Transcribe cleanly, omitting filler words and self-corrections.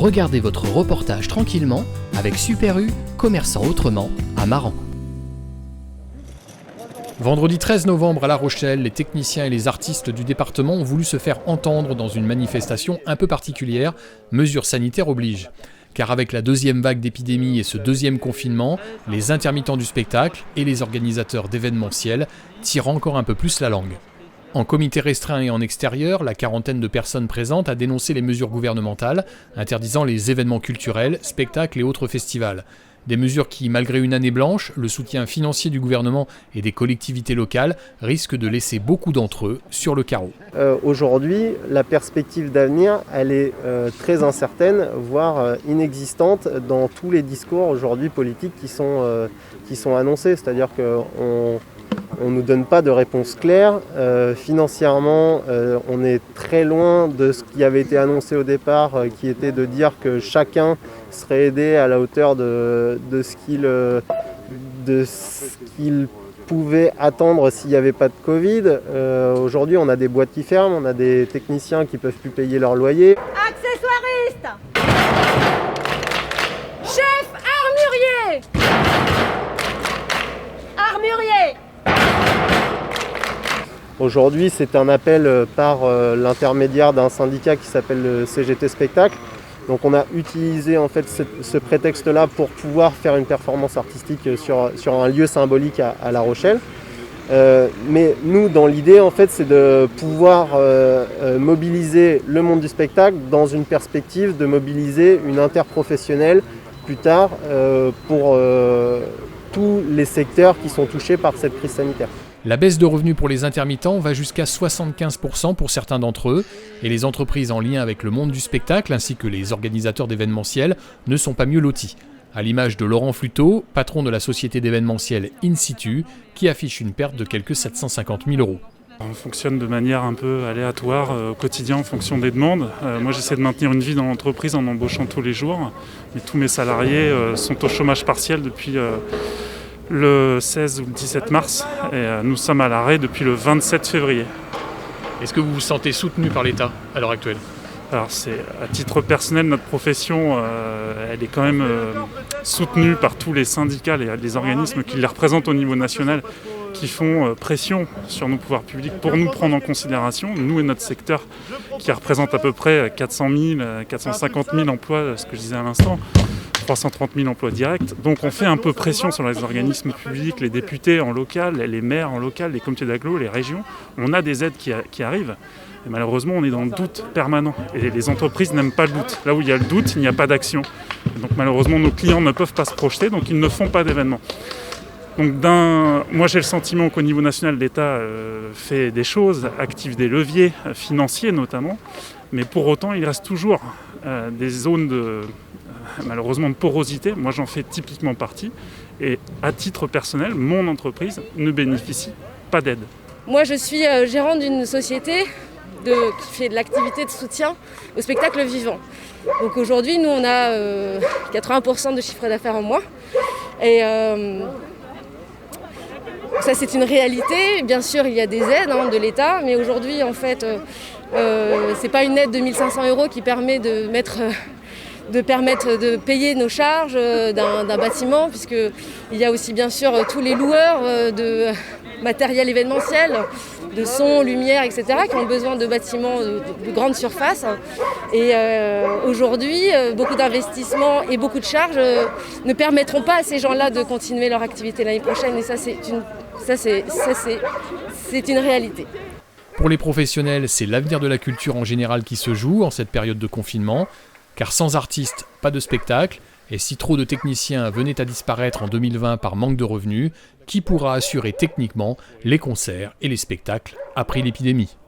Regardez votre reportage tranquillement avec Super U, commerçant autrement, à Maran. Vendredi 13 novembre à La Rochelle, les techniciens et les artistes du département ont voulu se faire entendre dans une manifestation un peu particulière, mesures sanitaires obligent. Car avec la deuxième vague d'épidémie et ce deuxième confinement, les intermittents du spectacle et les organisateurs d'événementiels tirent encore un peu plus la langue. En comité restreint et en extérieur, la quarantaine de personnes présentes a dénoncé les mesures gouvernementales, interdisant les événements culturels, spectacles et autres festivals. Des mesures qui, malgré une année blanche, le soutien financier du gouvernement et des collectivités locales risquent de laisser beaucoup d'entre eux sur le carreau. Aujourd'hui, la perspective d'avenir, elle est très incertaine, voire inexistante dans tous les discours aujourd'hui politiques qui sont annoncés. C'est-à-dire qu'on ne nous donne pas de réponse claire. Financièrement, on est très loin de ce qui avait été annoncé au départ, qui était de dire que chacun serait aidé à la hauteur de ce qu'il pouvait attendre s'il n'y avait pas de Covid. Aujourd'hui, on a des boîtes qui ferment, on a des techniciens qui ne peuvent plus payer leur loyer. Accessoiriste, chef armurier, armurier. Aujourd'hui, c'est un appel par l'intermédiaire d'un syndicat qui s'appelle le CGT Spectacle. Donc on a utilisé en fait ce prétexte-là pour pouvoir faire une performance artistique sur un lieu symbolique à La Rochelle. Mais nous, dans l'idée, en fait, c'est de pouvoir mobiliser le monde du spectacle dans une perspective de mobiliser une interprofessionnelle plus tard pour tous les secteurs qui sont touchés par cette crise sanitaire. La baisse de revenus pour les intermittents va jusqu'à 75% pour certains d'entre eux, et les entreprises en lien avec le monde du spectacle ainsi que les organisateurs d'événementiels ne sont pas mieux lotis. À l'image de Laurent Fluteau, patron de la société d'événementiel In Situ, qui affiche une perte de quelques 750 000 €. On fonctionne de manière un peu aléatoire au quotidien en fonction des demandes. Moi, j'essaie de maintenir une vie dans l'entreprise en embauchant tous les jours, mais tous mes salariés sont au chômage partiel depuis le 16 ou le 17 mars et nous sommes à l'arrêt depuis le 27 février. Est-ce que vous vous sentez soutenu par l'État à l'heure actuelle ? Alors c'est à titre personnel, notre profession elle est quand même soutenue par tous les syndicats, les organismes qui les représentent au niveau national, qui font pression sur nos pouvoirs publics pour nous prendre en considération, nous et notre secteur qui représente à peu près 400 000, 450 000 emplois, ce que je disais à l'instant, 330 000 emplois directs. Donc on fait un peu pression sur les organismes publics, les députés en local, les maires en local, les comités d'agglo, les régions. On a des aides qui arrivent. Et malheureusement, on est dans le doute permanent. Et les entreprises n'aiment pas le doute. Là où il y a le doute, il n'y a pas d'action. Et donc malheureusement, nos clients ne peuvent pas se projeter, donc ils ne font pas d'événements. Donc moi j'ai le sentiment qu'au niveau national, l'État fait des choses, active des leviers financiers notamment, mais pour autant il reste toujours des zones malheureusement de porosité. Moi j'en fais typiquement partie et à titre personnel, mon entreprise ne bénéficie pas d'aide. Moi je suis gérante d'une société qui fait de l'activité de soutien au spectacle vivant. Donc aujourd'hui nous on a 80% de chiffre d'affaires en moins et ça c'est une réalité. Bien sûr il y a des aides de l'État, mais aujourd'hui en fait c'est pas une aide de 1 500 € qui permet de permettre de payer nos charges d'un bâtiment, puisqu'il y a aussi bien sûr tous les loueurs de matériel événementiel, de son, lumière, etc., qui ont besoin de bâtiments de grande surface. Et aujourd'hui, beaucoup d'investissements et beaucoup de charges ne permettront pas à ces gens-là de continuer leur activité l'année prochaine. Et ça, c'est une réalité. Pour les professionnels, c'est l'avenir de la culture en général qui se joue en cette période de confinement. Car sans artistes, pas de spectacle, et si trop de techniciens venaient à disparaître en 2020 par manque de revenus, qui pourra assurer techniquement les concerts et les spectacles après l'épidémie ?